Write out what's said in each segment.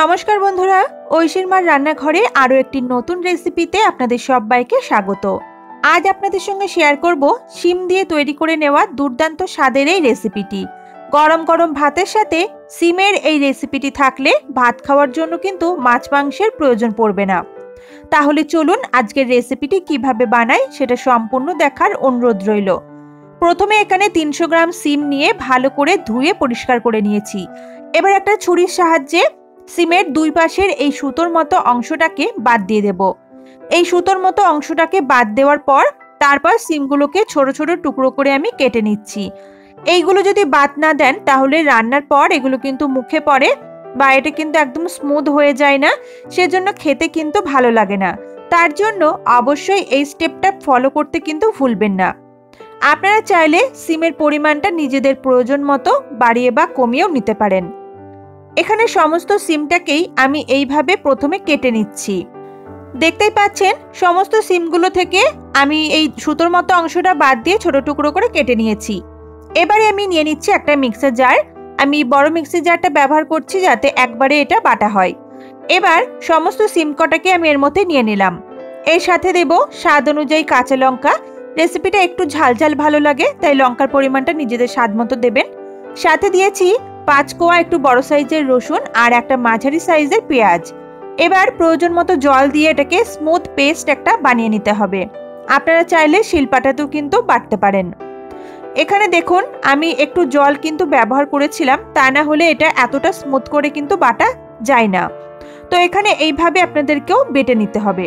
নমস্কার বন্ধুরা, ঐশীর মার রান্নাঘরে আরও একটি নতুন রেসিপিতে আপনাদের সবাইকে স্বাগত। আজ আপনাদের সঙ্গে শেয়ার করব শিম দিয়ে তৈরি করে নেওয়া দুর্দান্ত স্বাদের এই রেসিপিটি। গরম গরম ভাতের সাথে শিমের এই রেসিপিটি থাকলে ভাত খাওয়ার জন্য কিন্তু মাছ মাংসের প্রয়োজন পড়বে না। তাহলে চলুন আজকের রেসিপিটি কিভাবে বানাই সেটা সম্পূর্ণ দেখার অনুরোধ রইল। প্রথমে এখানে 300 গ্রাম শিম নিয়ে ভালো করে ধুয়ে পরিষ্কার করে নিয়েছি। এবার একটা ছুরির সাহায্যে শিমের দুই পাশের এই সুতোর মতো অংশটাকে বাদ দিয়ে দেব। এই সুতোর মতো অংশটাকে বাদ দেওয়ার পর তারপর শিমগুলোকে ছোট ছোট টুকরো করে আমি কেটে নিচ্ছি। এইগুলো যদি বাদ না দেন তাহলে রান্নার পর এগুলো কিন্তু মুখে পড়ে বা এটা কিন্তু একদম স্মুথ হয়ে যায় না, সেজন্য খেতে কিন্তু ভালো লাগে না। তার জন্য অবশ্যই এই স্টেপটা ফলো করতে কিন্তু ভুলবেন না। আপনারা চাইলে শিমের পরিমাণটা নিজেদের প্রয়োজন মতো বাড়িয়ে বা কমিয়েও নিতে পারেন। এখানে সমস্ত শিমটাকেই আমি এইভাবে প্রথমে কেটে নিচ্ছি। দেখতেই পাচ্ছেন সমস্ত শিমগুলো থেকে আমি এই সুতোর মতো অংশটা বাদ দিয়ে ছোট টুকরো করে কেটে নিয়েছি। এবারে আমি নিয়ে নিচ্ছি একটা মিক্সার জার। আমি বড় মিক্সি জারটা ব্যবহার করছি যাতে একবারে এটা বাটা হয়। এবার সমস্ত শিম কটাকে আমি এর মধ্যে নিয়ে নিলাম। এর সাথে দেব স্বাদ অনুযায়ী কাঁচা লঙ্কা। রেসিপিটা একটু ঝালঝাল ভালো লাগে, তাই লঙ্কার পরিমাণটা নিজেদের স্বাদ মতো দেবেন। সাথে দিয়েছি 5 কোয়া একটু বড় সাইজের রসুন আর একটা মাঝারি সাইজের পেঁয়াজ। এবার প্রয়োজন মতো জল দিয়ে এটাকে স্মুথ পেস্ট একটা বানিয়ে নিতে হবে। আপনারা চাইলে শিলপাটাতেও কিন্তু বাটতে পারেন। এখানে দেখুন আমি একটু জল কিন্তু ব্যবহার করেছিলাম, তা না হলে এটা এতটা স্মুথ করে কিন্তু বাটা যায় না। তো এখানে এইভাবে আপনাদেরকেও বেটে নিতে হবে।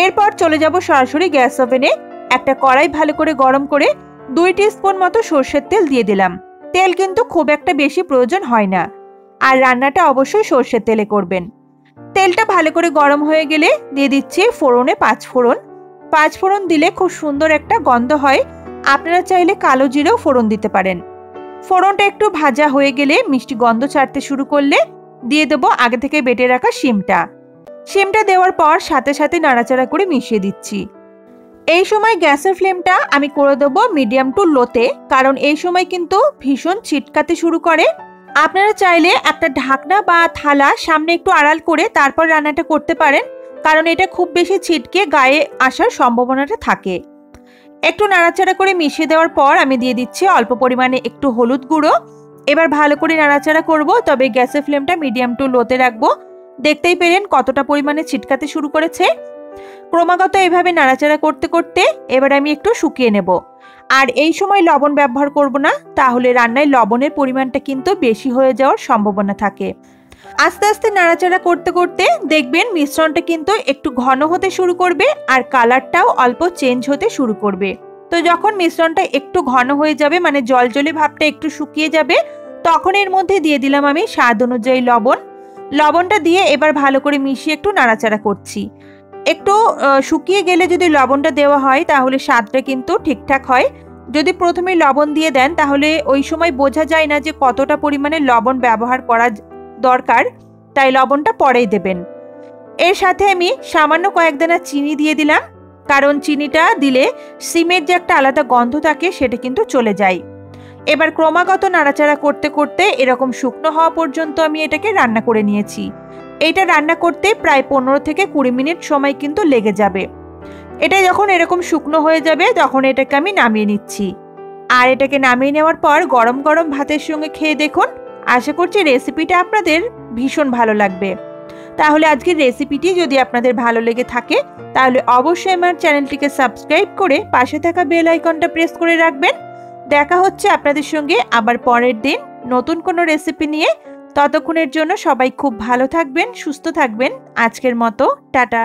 এরপর চলে যাব সরাসরি গ্যাস ওভেনে। একটা কড়াই ভালো করে গরম করে 2 টিস্পুন মতো সরষের তেল দিয়ে দিলাম। তেল কিন্তু খুব একটা বেশি প্রয়োজন হয় না, আর রান্নাটা অবশ্যই সরষের তেলে করবেন। তেলটা ভালো করে গরম হয়ে গেলে দিয়ে দিচ্ছি ফোড়নে 5 ফোড়ন। 5 ফোড়ন দিলে খুব সুন্দর একটা গন্ধ হয়। আপনারা চাইলে কালো জিরেও ফোড়ন দিতে পারেন। ফোড়নটা একটু ভাজা হয়ে গেলে মিষ্টি গন্ধ ছাড়তে শুরু করলে দিয়ে দেবো আগে থেকে বেটে রাখা শিমটা। শিমটা দেওয়ার পর সাথে সাথে নাড়াচাড়া করে মিশিয়ে দিচ্ছি। এই সময় গ্যাসের ফ্লেমটা আমি করে দেবো মিডিয়াম টু লোতে, কারণ এই সময় কিন্তু ভীষণ ছিটকাতে শুরু করে। আপনারা চাইলে একটা ঢাকনা বা থালা সামনে একটু আড়াল করে তারপর রান্নাটা করতে পারেন, কারণ এটা খুব বেশি ছিটকে গায়ে আসার সম্ভাবনাটা থাকে। একটু নাড়াচাড়া করে মিশিয়ে দেওয়ার পর আমি দিয়ে দিচ্ছি অল্প পরিমাণে একটু হলুদ গুঁড়ো। এবার ভালো করে নাড়াচাড়া করব, তবে গ্যাসের ফ্লেমটা মিডিয়াম টু লোতে রাখবো। দেখতেই পেলেন কতটা পরিমাণে ছিটকাতে শুরু করেছে। ক্রমাগত এভাবে নাড়াচাড়া করতে করতে এবার আমি একটু শুকিয়ে নেব। আর এই সময় লবণ ব্যবহার করব না, তাহলে রান্নায় লবণের পরিমাণটা কিন্তু বেশি হয়ে যাওয়ার সম্ভাবনা থাকে। আস্তে আস্তে নাড়াচাড়া করতে করতে দেখবেন মিশ্রণটা কিন্তু একটু ঘন হতে শুরু করবে আর কালারটাও অল্প চেঞ্জ হতে শুরু করবে। তো যখন মিশ্রণটা একটু ঘন হয়ে যাবে, মানে জলজলে ভাবটা একটু শুকিয়ে যাবে, তখন এর মধ্যে দিয়ে দিলাম আমি স্বাদ অনুযায়ী লবণ। লবণটা দিয়ে এবার ভালো করে মিশিয়ে একটু নাড়াচাড়া করছি। একটু শুকিয়ে গেলে যদি লবণটা দেওয়া হয় তাহলে স্বাদটা কিন্তু ঠিকঠাক হয়। যদি প্রথমে লবণ দিয়ে দেন তাহলে ওই সময় বোঝা যায় না যে কতটা পরিমাণে লবণ ব্যবহার করা দরকার, তাই লবণটা পরেই দেবেন। এর সাথে আমি সামান্য কয়েক দানা চিনি দিয়ে দিলাম, কারণ চিনিটা দিলে শিমের যে একটা আলাদা গন্ধ থাকে সেটা কিন্তু চলে যায়। এবার ক্রমাগত নাড়াচাড়া করতে করতে এরকম শুকনো হওয়া পর্যন্ত আমি এটাকে রান্না করে নিয়েছি। এইটা রান্না করতে প্রায় 15 থেকে 20 মিনিট সময় কিন্তু লেগে যাবে। এটা যখন এরকম শুকনো হয়ে যাবে তখন এটাকে আমি নামিয়ে নিচ্ছি। আর এটাকে নামিয়ে নেওয়ার পর গরম গরম ভাতের সঙ্গে খেয়ে দেখুন। আশা করছি রেসিপিটা আপনাদের ভীষণ ভালো লাগবে। তাহলে আজকের রেসিপিটি যদি আপনাদের ভালো লেগে থাকে তাহলে অবশ্যই আমার চ্যানেলটিকে সাবস্ক্রাইব করে পাশে থাকা বেল আইকনটা প্রেস করে রাখবেন। দেখা হচ্ছে আপনাদের সঙ্গে আবার পরের দিন নতুন কোনো রেসিপি নিয়ে। ততক্ষণের জন্য সবাই খুব ভালো থাকবেন, সুস্থ থাকবেন। আজকের মতো টাটা।